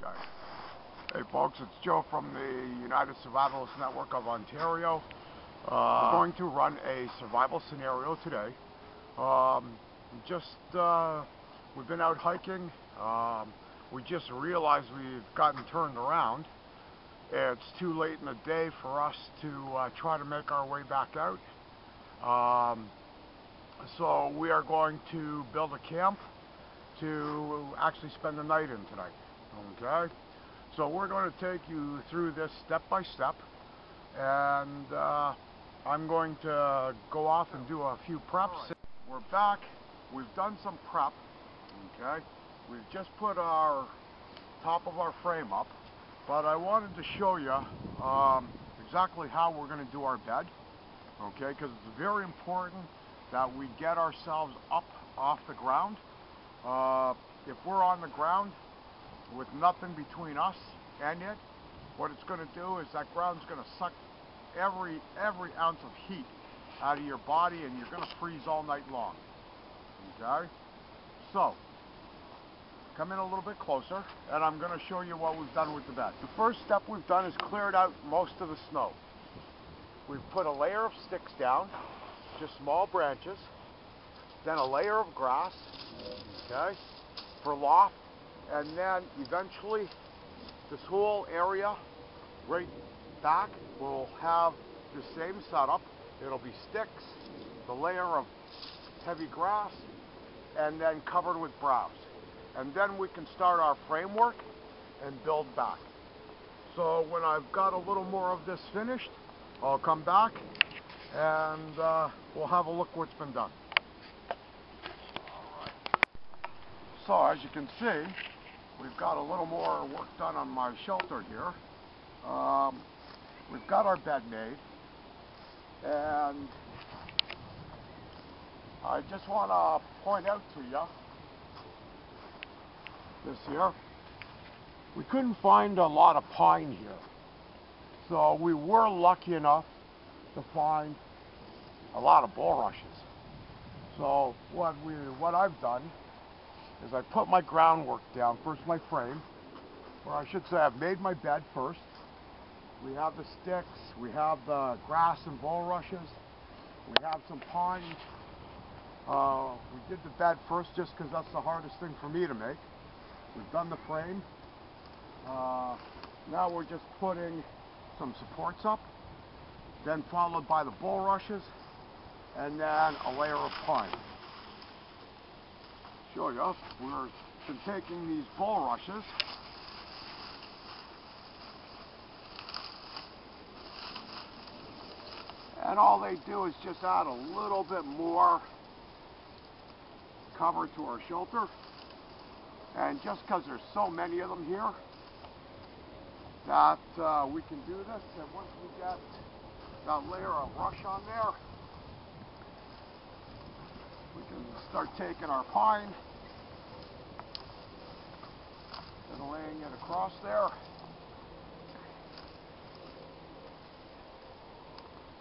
Okay. Hey folks, it's Joe from the United Survivalist Network of Ontario. We're going to run a survival scenario today. We've been out hiking. We just realized we've gotten turned around. It's too late in the day for us to try to make our way back out. So we are going to build a camp to actually spend the night in tonight. Okay? So we're going to take you through this step by step, and I'm going to go off and do a few preps. We're back. We've done some prep. Okay? We've just put our top of our frame up, but I wanted to show you exactly how we're going to do our bed. Okay? Because it's very important that we get ourselves up off the ground. If we're on the ground with nothing between us and it, what it's going to do is that ground's going to suck every ounce of heat out of your body, and you're going to freeze all night long. Okay? So, come in a little bit closer, and I'm going to show you what we've done with the bed. The first step we've done is cleared out most of the snow. We've put a layer of sticks down, just small branches, then a layer of grass, okay, for loft, and then eventually this whole area right back will have the same setup. It'll be sticks, the layer of heavy grass, and then covered with browse. And then we can start our framework and build back. So when I've got a little more of this finished, I'll come back and we'll have a look what's been done. So as you can see, we've got a little more work done on my shelter here. We've got our bed made, and I just want to point out to you this here. We couldn't find a lot of pine here, so we were lucky enough to find a lot of bulrushes. So what I've done is I put my groundwork down, first my frame, or I should say I've made my bed first. We have the sticks, we have the grass and bulrushes, we have some pine. We did the bed first just because that's the hardest thing for me to make. We've done the frame. Now we're just putting some supports up, then followed by the bulrushes, and then a layer of pine. Show you, we've been taking these bulrushes and all they do is just add a little bit more cover to our shelter. And just because there's so many of them here that we can do this, and once we get that layer of rush on there, we can start taking our pine and laying it across there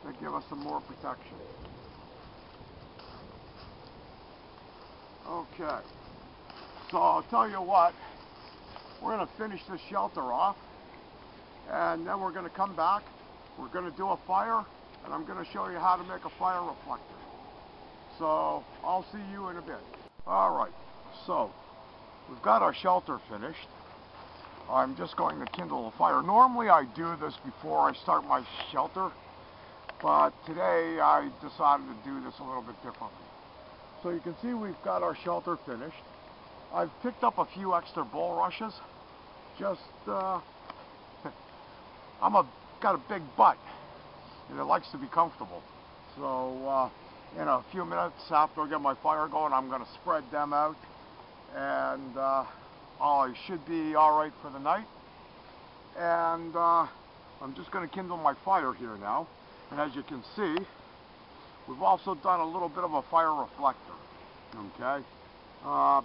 to give us some more protection. Okay, so I'll tell you what, we're going to finish this shelter off, and then we're going to come back, we're going to do a fire, and I'm going to show you how to make a fire reflector. So I'll see you in a bit. Alright, so we've got our shelter finished. I'm just going to kindle a fire. Normally I do this before I start my shelter, but today I decided to do this a little bit differently. So you can see we've got our shelter finished. I've picked up a few extra bulrushes. Just, got a big butt, and it likes to be comfortable. So in a few minutes after I get my fire going, I'm going to spread them out, and I should be alright for the night. And I'm just going to kindle my fire here now, and as you can see, we've also done a little bit of a fire reflector. Okay,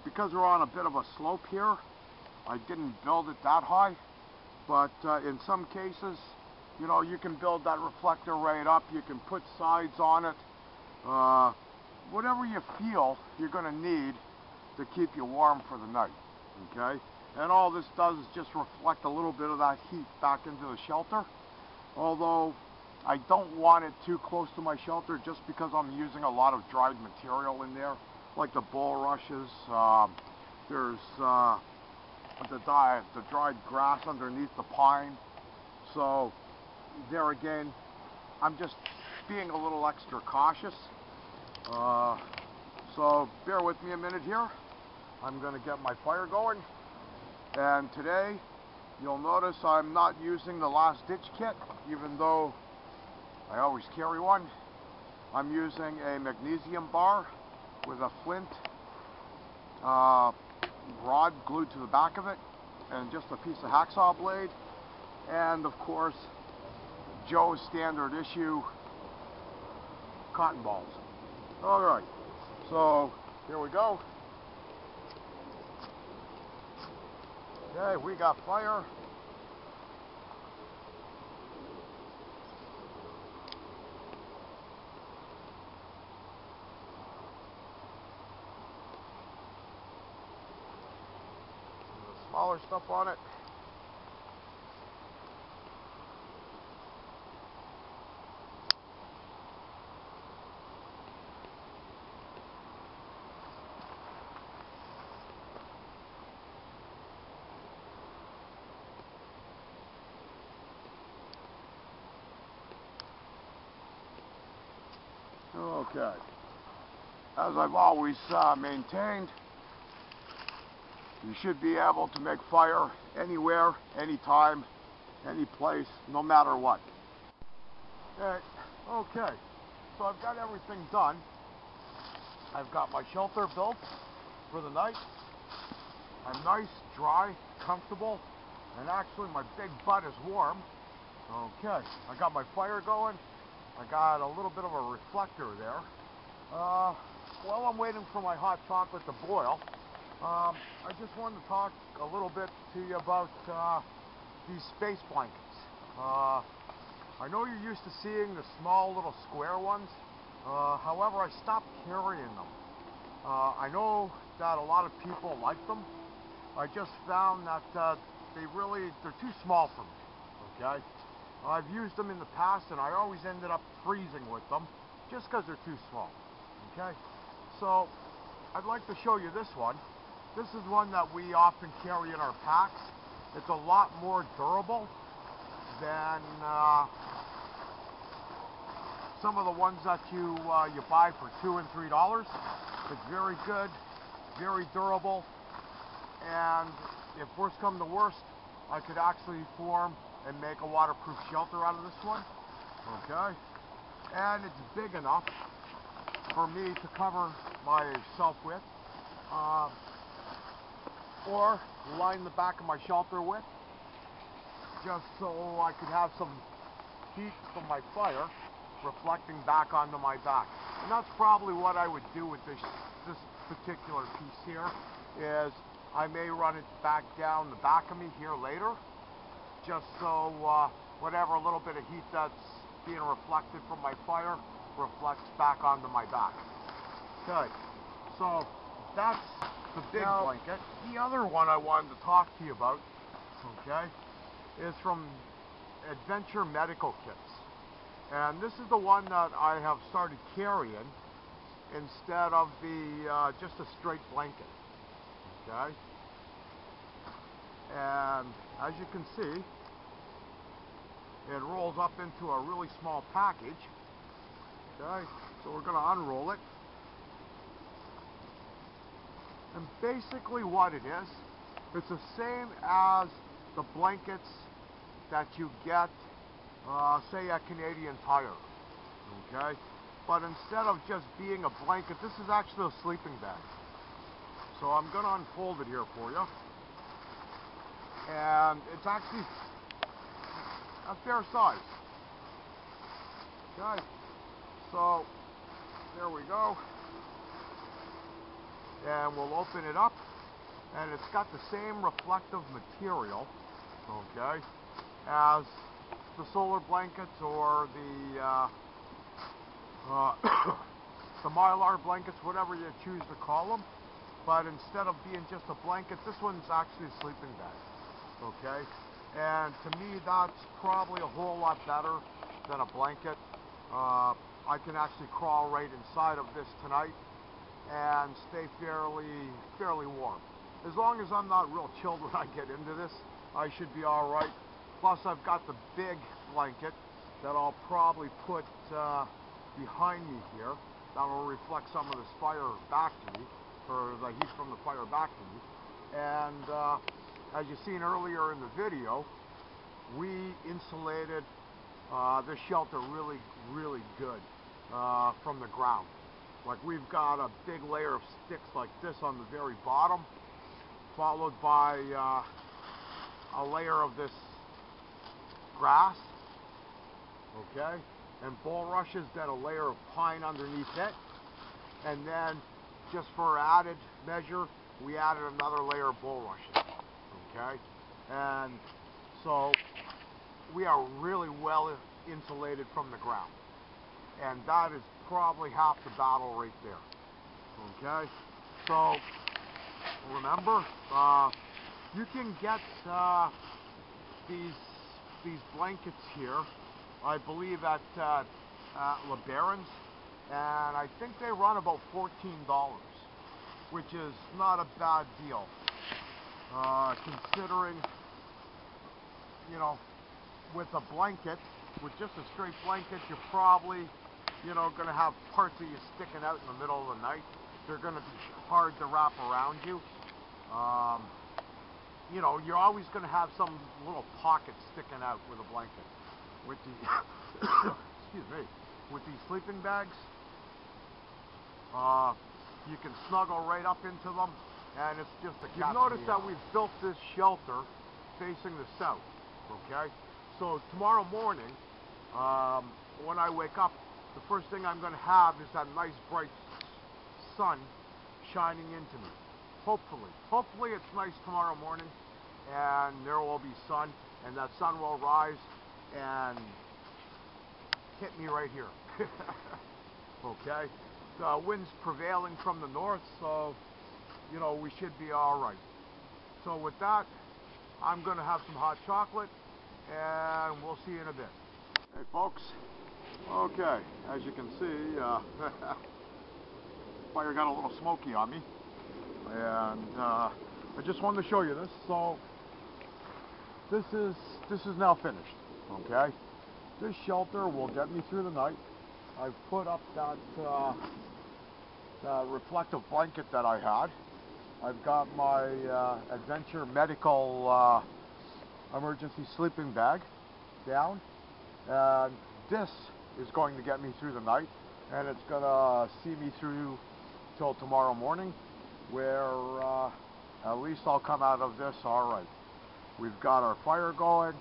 because we're on a bit of a slope here, I didn't build it that high, but in some cases, you know, you can build that reflector right up, you can put sides on it, whatever you feel you're going to need to keep you warm for the night. Okay, And all this does is just reflect a little bit of that heat back into the shelter. Although I don't want it too close to my shelter just because I'm using a lot of dried material in there, like the bulrushes. There's the dried grass underneath the pine. So there again, I'm just being a little extra cautious. So bear with me a minute here. I'm going to get my fire going. And today, you'll notice I'm not using the last ditch kit, even though I always carry one. I'm using a magnesium bar with a flint rod glued to the back of it, and just a piece of hacksaw blade, and of course Joe's standard issue cotton balls. Alright, so here we go. Okay, we got fire. The smaller stuff on it. Okay, as I've always maintained, you should be able to make fire anywhere, anytime, any place, no matter what. Okay, so I've got everything done. I've got my shelter built for the night. I'm nice, dry, comfortable, and actually my big butt is warm. Okay, I got my fire going. I got a little bit of a reflector there. While I'm waiting for my hot chocolate to boil, I just wanted to talk a little bit to you about these space blankets. I know you're used to seeing the small little square ones. However, I stopped carrying them. I know that a lot of people like them. I just found that they're too small for me, okay? I've used them in the past and I always ended up freezing with them just because they're too small, okay? So I'd like to show you this one. This is one that we often carry in our packs. It's a lot more durable than some of the ones that you buy for $2 and $3. It's very good, very durable, and if worst come to worst, I could actually form and make a waterproof shelter out of this one. Okay, and it's big enough for me to cover myself with, or line the back of my shelter with, just so I could have some heat from my fire reflecting back onto my back. And that's probably what I would do with this particular piece here, is I may run it back down the back of me here later, just so whatever little bit of heat that's being reflected from my fire reflects back onto my back. Okay, so that's the big blanket. The other one I wanted to talk to you about, okay, is from Adventure Medical Kits. And this is the one that I have started carrying instead of the just a straight blanket, okay? And as you can see, it rolls up into a really small package. Okay, so we're going to unroll it. And basically what it is, it's the same as the blankets that you get, say at Canadian Tire. Okay, but instead of just being a blanket, this is actually a sleeping bag. So I'm going to unfold it here for you. And it's actually a fair size. Okay, so there we go. And we'll open it up, and it's got the same reflective material, okay, as the solar blankets or the the Mylar blankets, whatever you choose to call them. but instead of being just a blanket, this one's actually a sleeping bag. Okay, and to me that's probably a whole lot better than a blanket. I can actually crawl right inside of this tonight and stay fairly warm. As long as I'm not real chilled when I get into this, I should be all right. Plus I've got the big blanket that I'll probably put behind me here. That'll reflect some of this fire back to me, or the heat from the fire back to me. And as you seen earlier in the video, we insulated this shelter really good from the ground. Like, we've got a big layer of sticks like this on the very bottom, followed by a layer of this grass, okay, and bulrushes, then a layer of pine underneath it, and then just for added measure we added another layer of bulrushes, okay. And so we are really well insulated from the ground, and that is probably half the battle right there, okay. So remember, you can get these blankets here, I believe at LeBaron's, and I think they run about $14, which is not a bad deal, considering, you know, with a blanket, with just a straight blanket, you're probably, you know, going to have parts of you sticking out in the middle of the night. They're going to be hard to wrap around you. You know, you're always going to have some little pockets sticking out with a blanket. With the excuse me, with these sleeping bags, you can snuggle right up into them, and it's just a catch. You've noticed that we've built this shelter facing the south, okay? So tomorrow morning, when I wake up, the first thing I'm going to have is that nice bright sun shining into me. Hopefully it's nice tomorrow morning, and there will be sun, and that sun will rise and hit me right here. Okay, the wind's prevailing from the north, so you know we should be all right. So with that, I'm going to have some hot chocolate, and we'll see you in a bit. Hey folks, okay, as you can see, fire got a little smoky on me, and I just wanted to show you this. So this is now finished, okay? This shelter will get me through the night. I've put up that reflective blanket that I had. I've got my Adventure Medical emergency sleeping bag down, and this is going to get me through the night, and it's gonna see me through till tomorrow morning, where at least I'll come out of this all right. We've got our fire going,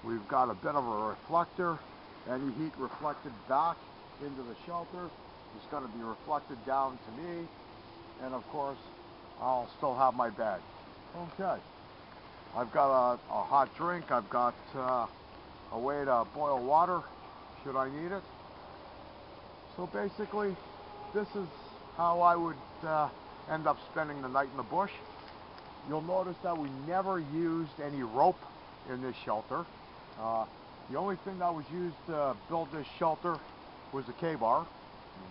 we've got a bit of a reflector, any heat reflected back into the shelter is going to be reflected down to me, and of course I'll still have my bag. Okay, I've got a hot drink, I've got a way to boil water should I need it. So basically this is how I would end up spending the night in the bush. You'll notice that we never used any rope in this shelter. The only thing that was used to build this shelter was the K-bar,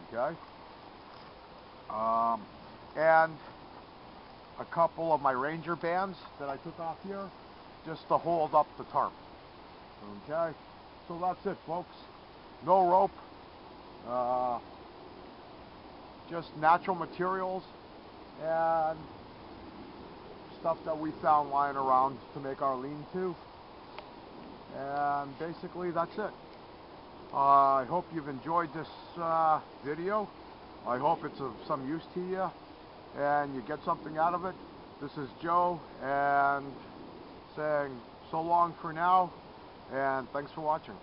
okay? And a couple of my Ranger bands that I took off here just to hold up the tarp, okay? So that's it, folks. No rope, just natural materials and stuff that we found lying around to make our lean-to, and basically that's it. I hope you've enjoyed this video. I hope it's of some use to you and you get something out of it. This is Joe, and saying so long for now, and thanks for watching.